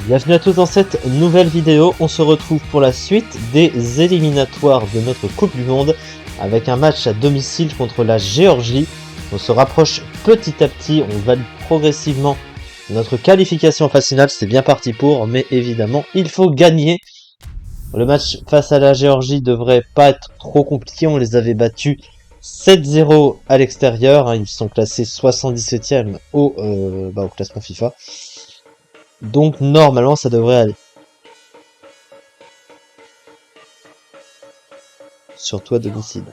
Bienvenue à tous dans cette nouvelle vidéo. On se retrouve pour la suite des éliminatoires de notre Coupe du Monde avec un match à domicile contre la Géorgie. On se rapproche petit à petit, on valide progressivement notre qualification en phase finale. C'est bien parti pour, mais évidemment il faut gagner. Le match face à la Géorgie devrait pas être trop compliqué, on les avait battus 7-0 à l'extérieur, ils sont classés 77e au classement FIFA. Donc normalement ça devrait aller. Surtout à domicile.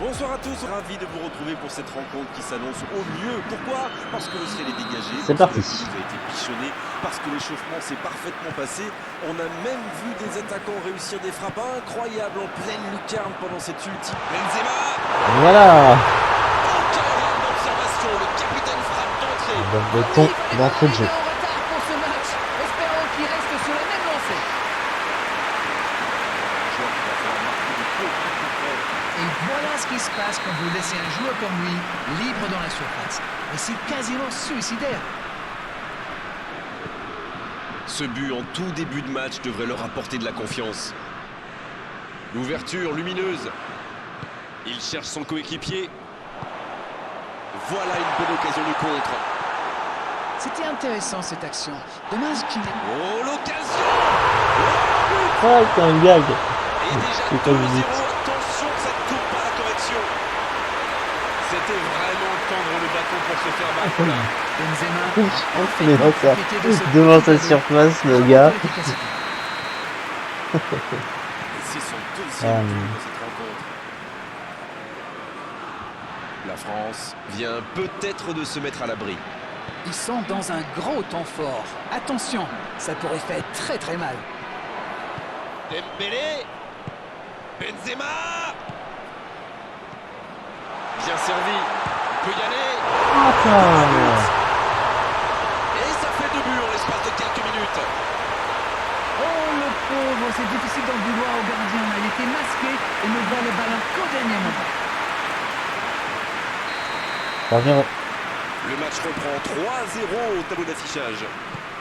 Bonsoir à tous, ravi de vous retrouver pour cette rencontre qui s'annonce au mieux. Pourquoi? Parce que le ciel est dégagé, c'est parti. Parce que le but a été pichonné, parce que l'échauffement s'est parfaitement passé. On a même vu des attaquants réussir des frappes incroyables en pleine lucarne pendant cette ultime. Benzema. Voilà. Aucun erreur d'observation, le capitaine frappe d'entrée. Le ton d'entrée de jeu. Et voilà ce qui se passe quand vous laissez un joueur comme lui libre dans la surface. Et c'est quasiment suicidaire. Ce but en tout début de match devrait leur apporter de la confiance. L'ouverture lumineuse. Il cherche son coéquipier. Voilà une bonne occasion du contre. C'était intéressant cette action. Dommage qu'il n'ait... Oh, l'occasion! Ah, c'est un gag. Et déjà C'est 2-0, pas vite. attention que ça ne coupe pas la correction. C'était vraiment tendre le bâton pour se faire battre là. Benzema Devant sa surface, le gars. C'est son deuxième but dans cette rencontre. La France vient peut-être de se mettre à l'abri. Ils sont dans un gros temps fort. Attention, ça pourrait faire très très mal. Dembélé. Benzema. Bien servi. Il peut y aller. Et ça fait 2 buts en l'espace de quelques minutes. Oh le pauvre, c'est difficile d'en vouloir au gardien. Il était masqué et ne voit le ballon qu'au dernier moment. Le match reprend 3-0 au tableau d'affichage.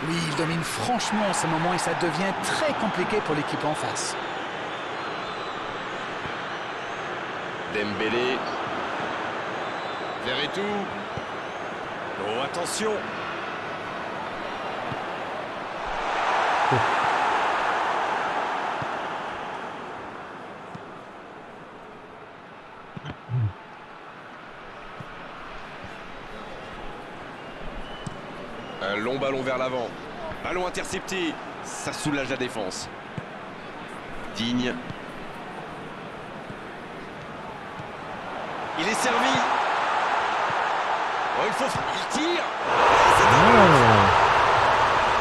Oui, il domine franchement en ce moment et ça devient très compliqué pour l'équipe en face. Dembélé. Verretou. Oh, attention. Un long ballon vers l'avant. Ballon intercepté. Ça soulage la défense. Digne. Il est servi. Oh, il tire.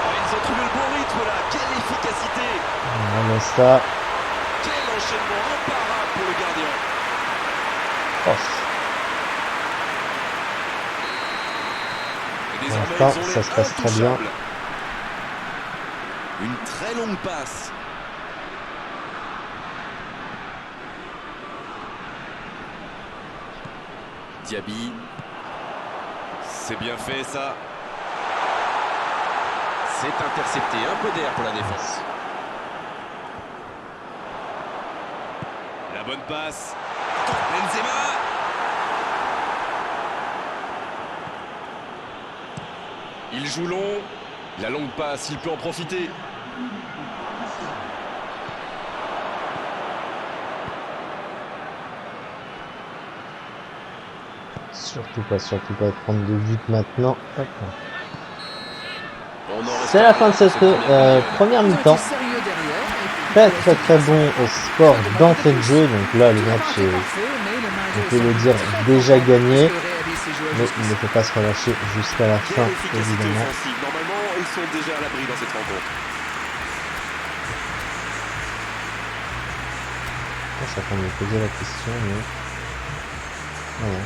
Ils ont trouvé le bon rythme là. Quelle efficacité. Ça. Quel enchaînement imparable pour le gardien. Et désormais, Pour ils l'instant, ont ça l'air se passe très bien. intouchables. Une très longue passe. Diaby. C'est bien fait ça. C'est intercepté. Un peu d'air pour la défense. La bonne passe. Benzema. Il joue long. La longue passe, il peut en profiter. Surtout pas prendre de but maintenant. On en C'est la fin de cette première mi-temps. Très bon score d'entrée de jeu. Donc là, le match est, on peut le dire, déjà gagné. Mais il ne faut pas se relâcher jusqu'à la fin, évidemment. Normalement, ils sont déjà à l'abri dans cette rencontre. Je suis en train de me poser la question, mais... Voilà.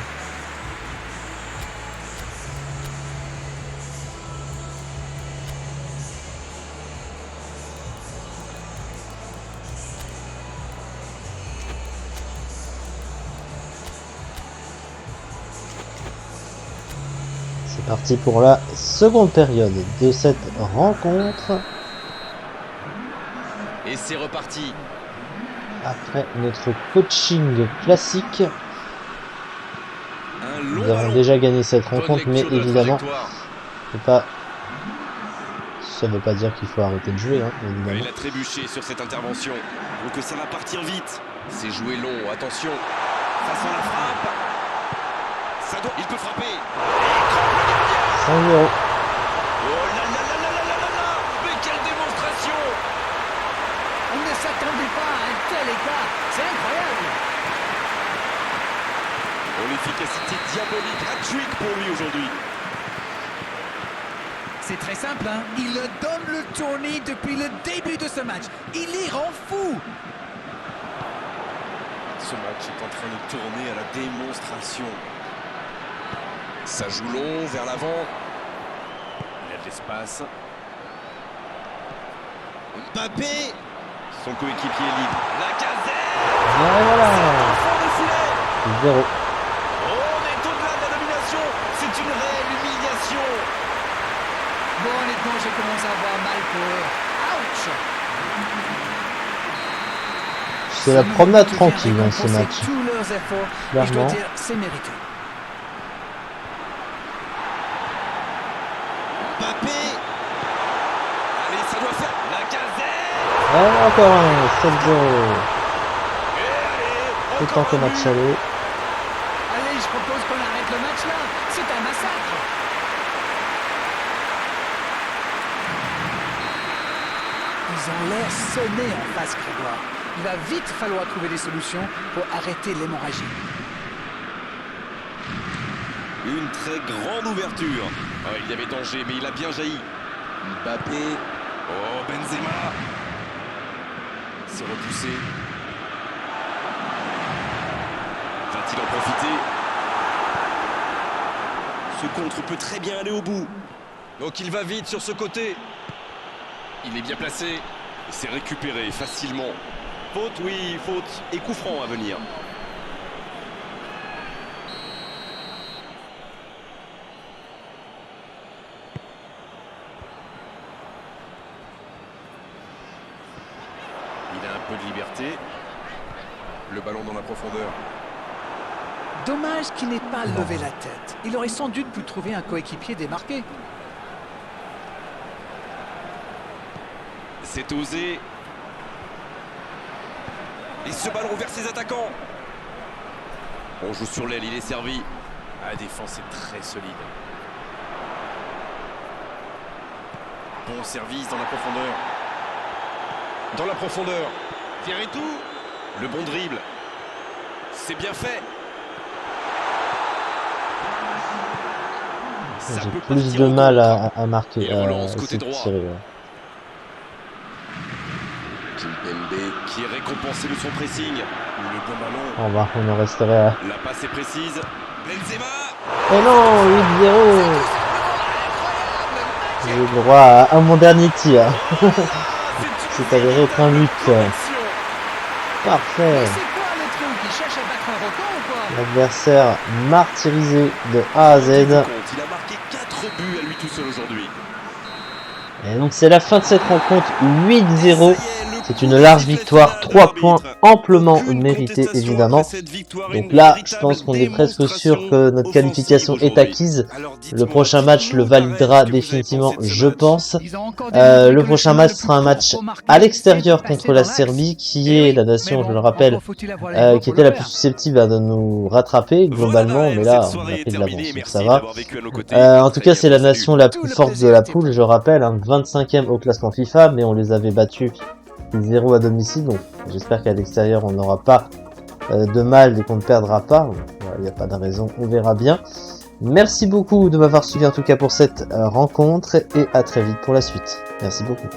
Parti pour la seconde période de cette rencontre. Et c'est reparti. Après notre coaching classique, nous avons ballon. déjà gagné cette rencontre, mais Bonne lecture de la évidemment, trajectoire. ça ne veut pas dire qu'il faut arrêter de jouer, hein, évidemment. Il a trébuché sur cette intervention. Donc ça va partir vite. C'est joué long, attention. Face à la frappe. Ça doit... Il peut frapper. Et 5-0. oh là là là là là là là là. Mais quelle démonstration. On ne s'attendait pas à un tel écart. C'est incroyable. Oh, l'efficacité diabolique. Hat-trick pour lui aujourd'hui. C'est très simple, hein. Il donne le tournis depuis le début de ce match. Il y rend fou. Ce match est en train de tourner à la démonstration. Ça joue long vers l'avant. Il a de l'espace. Mbappé. Son coéquipier est libre. La Casette. Et voilà, Fond de filet. 0. Oh, on est au-delà de la domination. C'est une réelle humiliation. Bon, honnêtement, je commence à avoir mal pour eux. Ouch. C'est la promenade tranquille dans ce match. Tous leurs efforts, et je dois Clairement. dire, c'est mérité. Mbappé. Allez, ça doit faire. La Casette. Et encore un 7-0. Et allez, Autant que match aller. Allez, je propose qu'on arrête le match là. C'est un massacre. Ils ont l'air sonnés en face, Grégoire. Il va vite falloir trouver des solutions pour arrêter l'hémorragie. Une très grande ouverture. Ah, il y avait danger, mais il a bien jailli. Mbappé. Oh, Benzema. C'est repoussé. Va-t-il en profiter? Ce contre peut très bien aller au bout. Donc il va vite sur ce côté. Il est bien placé. Et c'est récupéré facilement. Faute, oui, faute. Et coup franc à venir. Il a un peu de liberté. Le ballon dans la profondeur. Dommage qu'il n'ait pas levé la tête. Il aurait sans doute pu trouver un coéquipier démarqué. C'est osé. Et ce ballon vers ses attaquants. On joue sur l'aile, il est servi. La défense est très solide. Bon service dans la profondeur. Dans la profondeur. Fierretou. Le bon dribble. C'est bien fait. Ça J'ai peut plus partir de en mal contre. à marquer. Il relance côté essayer de droit. tirer, ouais. Kimpembe qui est récompensé de son pressing. Le bon ballon. On en resterait à... La passe est précise. Benzema. Oh non, 8-0. J'ai eu le droit à mon dernier tir. C'est avéré être un but. Parfait. Mais c'est quoi le truc? Il cherche à battre un record ou quoi? L'adversaire martyrisé de A à Z. Il a marqué 4 buts à lui tout seul aujourd'hui. Et donc c'est la fin de cette rencontre, 8-0. C'est une large victoire, 3 points amplement mérités évidemment. Donc là, je pense qu'on est presque sûr que notre qualification est acquise. Le prochain match le validera définitivement, je pense. Le prochain match sera un match à l'extérieur contre la Serbie, qui est la nation, je le rappelle, qui était la plus susceptible de nous rattraper globalement, mais là on a pris de l'avance, donc ça va. En tout cas, c'est la nation la plus forte de la poule, je rappelle, hein, 25e au classement FIFA, mais on les avait battus 0 à domicile, donc j'espère qu'à l'extérieur on n'aura pas de mal et qu'on ne perdra pas. Il n'y a pas de raison, on verra bien. Merci beaucoup de m'avoir suivi en tout cas pour cette rencontre et à très vite pour la suite. Merci beaucoup.